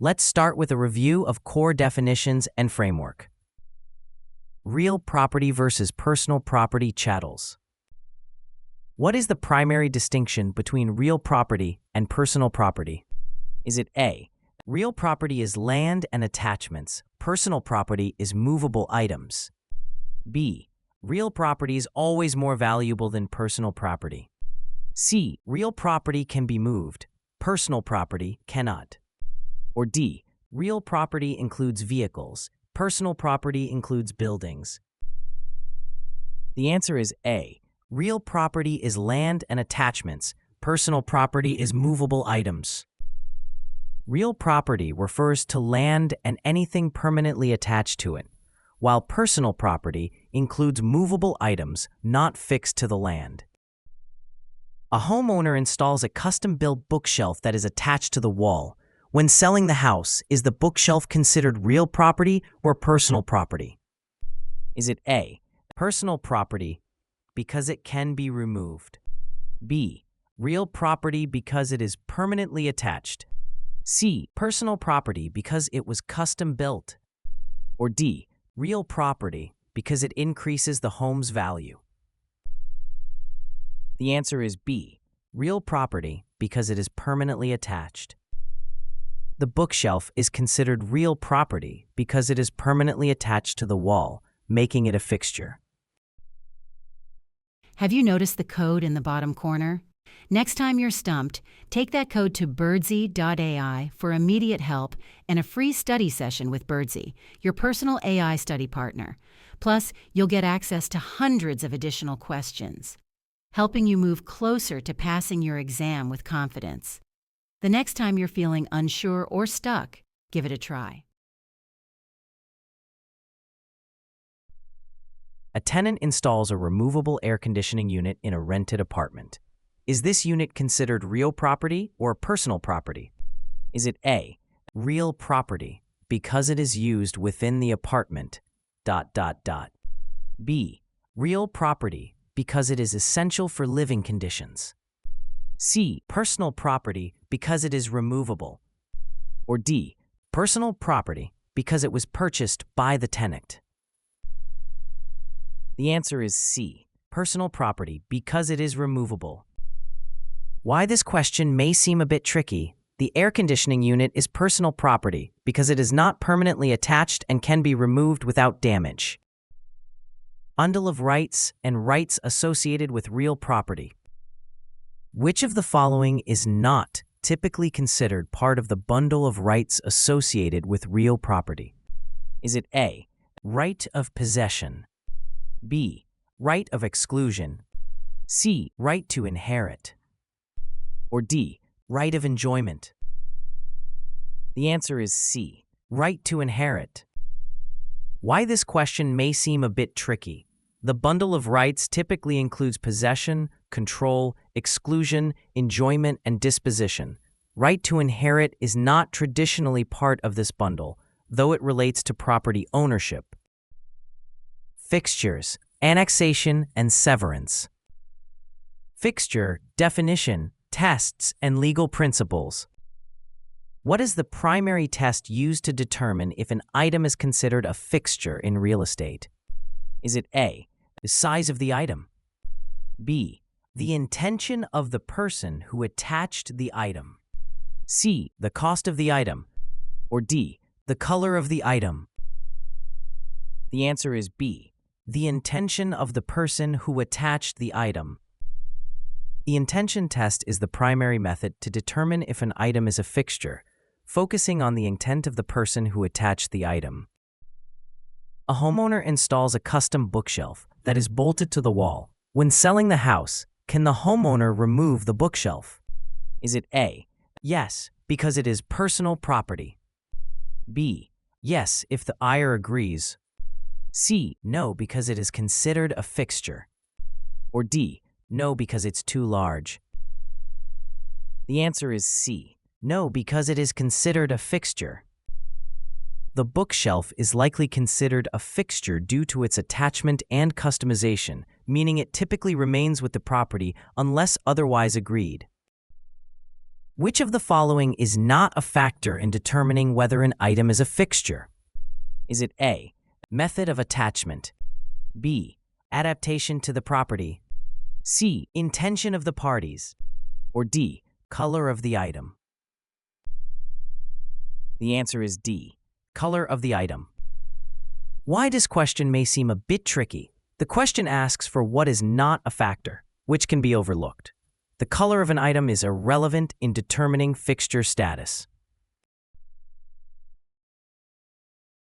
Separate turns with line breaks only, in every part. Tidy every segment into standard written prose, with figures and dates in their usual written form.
Let's start with a review of core definitions and framework. Real property versus personal property chattels. What is the primary distinction between real property and personal property? Is it A, real property is land and attachments, personal property is movable items? B, real property is always more valuable than personal property? C, real property can be moved, personal property cannot? Or D, real property includes vehicles, personal property includes buildings? The answer is A, real property is land and attachments, personal property is movable items. Real property refers to land and anything permanently attached to it, while personal property includes movable items not fixed to the land. A homeowner installs a custom-built bookshelf that is attached to the wall. When selling the house, is the bookshelf considered real property or personal property? Is it A, personal property because it can be removed? B, real property because it is permanently attached? C, personal property because it was custom built? Or D, real property because it increases the home's value? The answer is B, real property because it is permanently attached. The bookshelf is considered real property because it is permanently attached to the wall, making it a fixture.
Have you noticed the code in the bottom corner? Next time you're stumped, take that code to birdsy.ai for immediate help and a free study session with Birdsy, your personal AI study partner. Plus, you'll get access to hundreds of additional questions, helping you move closer to passing your exam with confidence. The next time you're feeling unsure or stuck, give it a try.
A tenant installs a removable air conditioning unit in a rented apartment. Is this unit considered real property or personal property? Is it A, real property because it is used within the apartment, ... B, real property because it is essential for living conditions? C, personal property because it is removable? Or D, personal property because it was purchased by the tenant? The answer is C, personal property because it is removable. Why this question may seem a bit tricky, the air conditioning unit is personal property because it is not permanently attached and can be removed without damage. Bundle of rights and rights associated with real property. Which of the following is not typically considered part of the bundle of rights associated with real property? Is it A, right of possession? B, right of exclusion? C, right to inherit? Or D, right of enjoyment? The answer is C, right to inherit. Why this question may seem a bit tricky. The bundle of rights typically includes possession, control, exclusion, enjoyment, and disposition. Right to inherit is not traditionally part of this bundle, though it relates to property ownership. Fixtures, annexation, and severance. Fixture, definition, tests, and legal principles. What is the primary test used to determine if an item is considered a fixture in real estate? Is it A, the size of the item? B, the intention of the person who attached the item? C, the cost of the item? Or D, the color of the item? The answer is B, the intention of the person who attached the item. The intention test is the primary method to determine if an item is a fixture, focusing on the intent of the person who attached the item. A homeowner installs a custom bookshelf that is bolted to the wall. When selling the house, can the homeowner remove the bookshelf? Is it A, yes, because it is personal property? B, yes, if the buyer agrees? C, no, because it is considered a fixture? Or D, no, because it's too large? The answer is C, no, because it is considered a fixture. The bookshelf is likely considered a fixture due to its attachment and customization, meaning it typically remains with the property unless otherwise agreed. Which of the following is not a factor in determining whether an item is a fixture? Is it A, method of attachment, B, adaptation to the property, C, intention of the parties, or D, color of the item? The answer is D, color of the item. Why this question may seem a bit tricky, the question asks for what is not a factor, which can be overlooked. The color of an item is irrelevant in determining fixture status.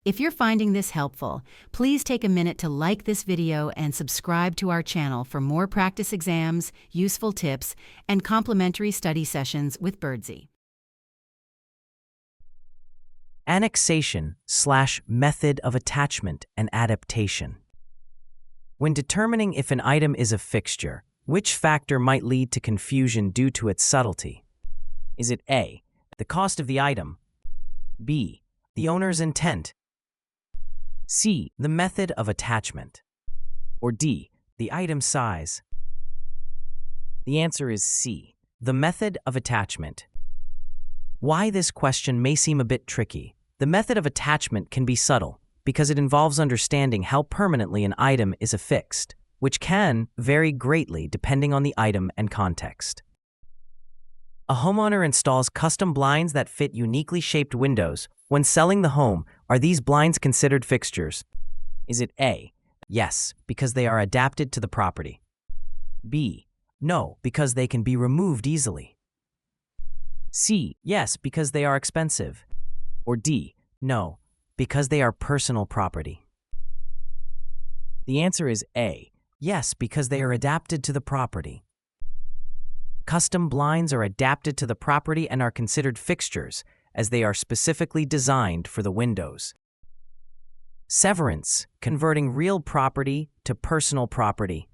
If you're finding this helpful, please take a minute to like this video and subscribe to our channel for more practice exams, useful tips, and complimentary study sessions with Birdsy.
Annexation/method of attachment and adaptation. When determining if an item is a fixture, which factor might lead to confusion due to its subtlety? Is it A, the cost of the item, B, the owner's intent, C, the method of attachment, or D, the item size? The answer is C, the method of attachment. Why this question may seem a bit tricky, the method of attachment can be subtle because it involves understanding how permanently an item is affixed, which can vary greatly depending on the item and context. A homeowner installs custom blinds that fit uniquely shaped windows. When selling the home, are these blinds considered fixtures? Is it A, yes, because they are adapted to the property, B, no, because they can be removed easily, C, yes, because they are expensive, or D, no, because they are personal property? The answer is A, yes, because they are adapted to the property. Custom blinds are adapted to the property and are considered fixtures, as they are specifically designed for the windows. Severance, converting real property to personal property.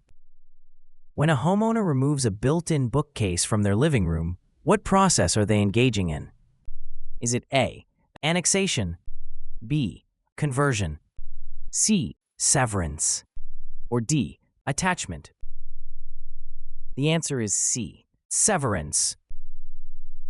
When a homeowner removes a built-in bookcase from their living room, what process are they engaging in? Is it A, annexation, B, conversion, C, severance, or D, attachment? The answer is C, severance.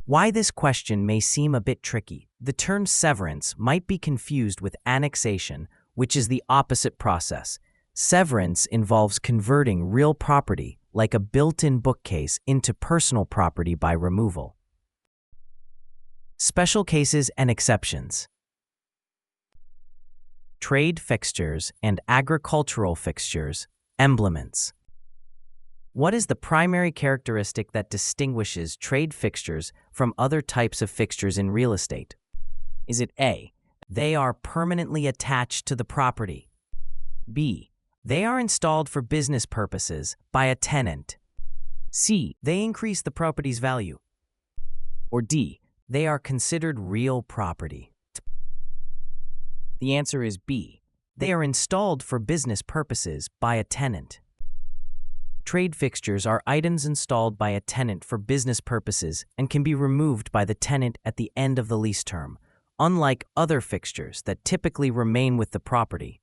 Why this question may seem a bit tricky, the term severance might be confused with annexation, which is the opposite process. Severance involves converting real property, like a built-in bookcase, into personal property by removal. Special cases and exceptions. Trade fixtures and agricultural fixtures, emblements. What is the primary characteristic that distinguishes trade fixtures from other types of fixtures in real estate? Is it A, they are permanently attached to the property, B, they are installed for business purposes by a tenant, C, they increase the property's value, or D, they are considered real property? The answer is B, they are installed for business purposes by a tenant. Trade fixtures are items installed by a tenant for business purposes and can be removed by the tenant at the end of the lease term, unlike other fixtures that typically remain with the property.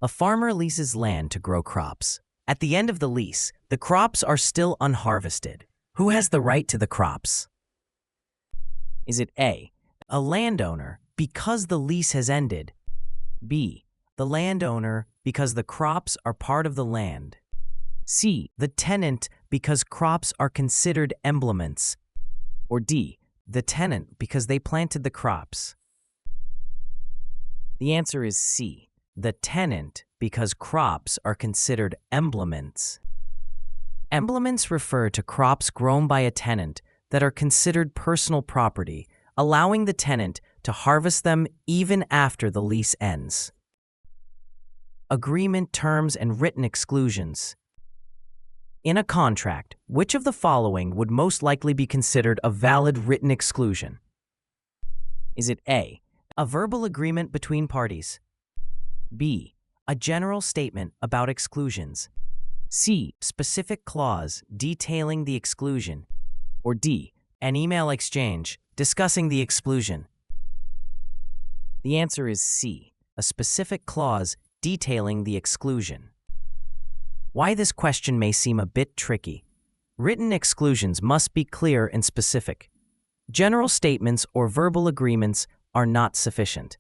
A farmer leases land to grow crops. At the end of the lease, the crops are still unharvested. Who has the right to the crops? Is it A, a landowner because the lease has ended, B, the landowner because the crops are part of the land, C, the tenant because crops are considered emblements, or D, the tenant because they planted the crops? The answer is C, the tenant because crops are considered emblements. Emblements refer to crops grown by a tenant that are considered personal property, allowing the tenant to harvest them even after the lease ends. Agreement terms and written exclusions. In a contract, which of the following would most likely be considered a valid written exclusion? Is it A, a verbal agreement between parties, B, a general statement about exclusions, C, specific clause detailing the exclusion, or D, an email exchange discussing the exclusion? The answer is C, a specific clause detailing the exclusion. Why this question may seem a bit tricky. Written exclusions must be clear and specific. General statements or verbal agreements are not sufficient.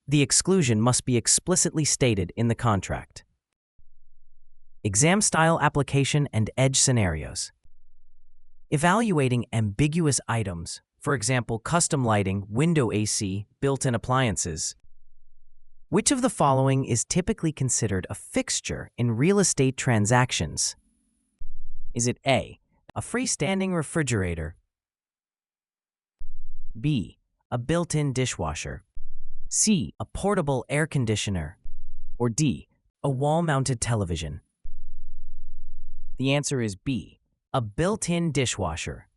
The exclusion must be explicitly stated in the contract. Exam-style application and edge scenarios. Evaluating ambiguous items, for example, custom lighting, window AC, built-in appliances. Which of the following is typically considered a fixture in real estate transactions? Is it A, a freestanding refrigerator, B, a built-in dishwasher, C, a portable air conditioner, or D, a wall-mounted television? The answer is B, a built-in dishwasher.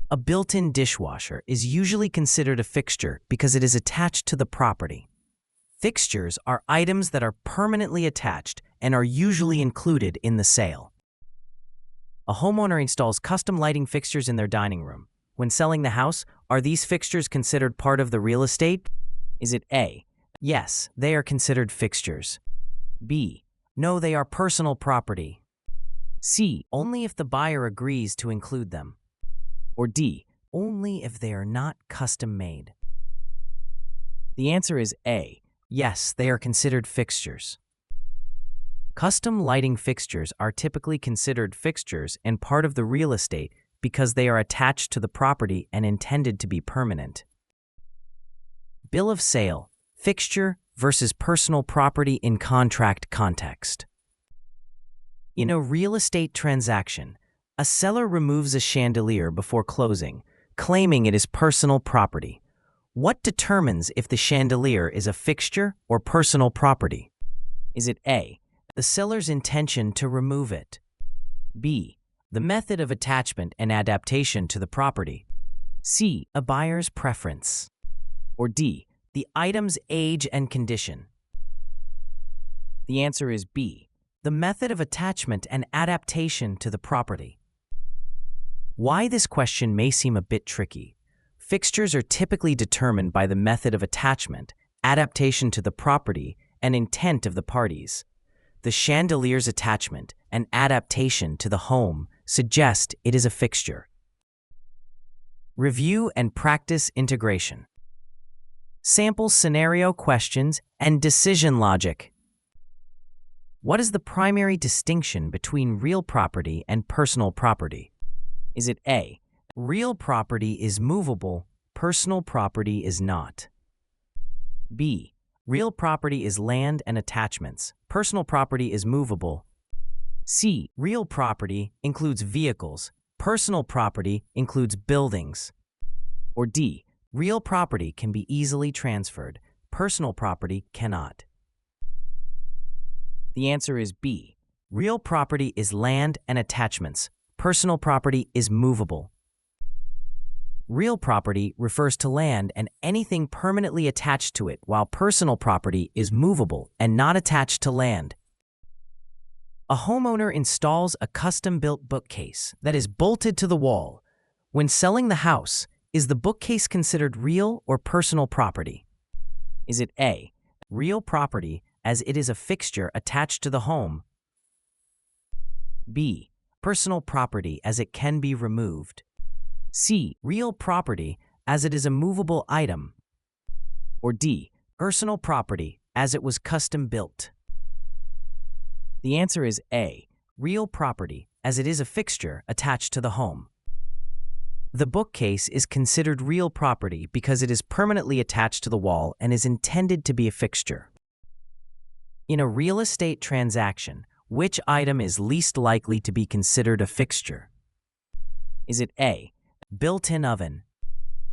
A built-in dishwasher is usually considered a fixture because it is attached to the property. Fixtures are items that are permanently attached and are usually included in the sale. A homeowner installs custom lighting fixtures in their dining room. When selling the house, are these fixtures considered part of the real estate? Is it A, yes, they are considered fixtures, B, no, they are personal property, C, only if the buyer agrees to include them, or D, only if they are not custom made? The answer is A, yes, they are considered fixtures. Custom lighting fixtures are typically considered fixtures and part of the real estate because they are attached to the property and intended to be permanent. Bill of sale, fixture versus personal property in contract context. In a real estate transaction, a seller removes a chandelier before closing, claiming it is personal property. What determines if the chandelier is a fixture or personal property? Is it A, the seller's intention to remove it, B, the method of attachment and adaptation to the property, C, a buyer's preference, or D, the item's age and condition? The answer is B, the method of attachment and adaptation to the property. Why this question may seem a bit tricky. Fixtures are typically determined by the method of attachment, adaptation to the property, and intent of the parties. The chandelier's attachment and adaptation to the home suggest it is a fixture. Review and practice integration. Sample scenario questions and decision logic. What is the primary distinction between real property and personal property? Is it A, real property is movable, personal property is not, B, real property is land and attachments, personal property is movable, C, real property includes vehicles, personal property includes buildings, or D, real property can be easily transferred, personal property cannot? The answer is B, real property is land and attachments, personal property is movable. Real property refers to land and anything permanently attached to it, while personal property is movable and not attached to land. A homeowner installs a custom-built bookcase that is bolted to the wall. When selling the house, is the bookcase considered real or personal property? Is it A, real property as it is a fixture attached to the home, B, personal property as it can be removed, C, real property as it is a movable item, or D, personal property as it was custom built? The answer is A, real property as it is a fixture attached to the home. The bookcase is considered real property because it is permanently attached to the wall and is intended to be a fixture. In a real estate transaction, which item is least likely to be considered a fixture? Is it A, built-in oven,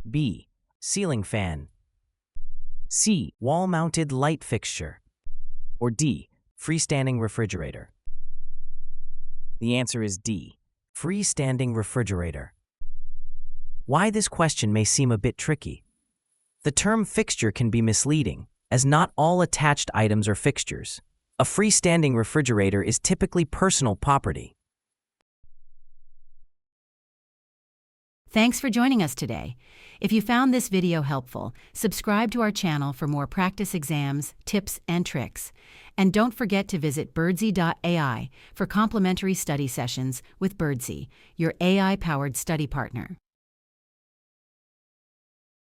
B, ceiling fan, C, wall-mounted light fixture, or D, freestanding refrigerator? The answer is D, freestanding refrigerator. Why this question may seem a bit tricky. The term fixture can be misleading, as not all attached items are fixtures. A freestanding refrigerator is typically personal property.
Thanks for joining us today. If you found this video helpful, subscribe to our channel for more practice exams, tips, and tricks. And don't forget to visit Birdsy.ai for complimentary study sessions with Birdsy, your AI-powered study partner.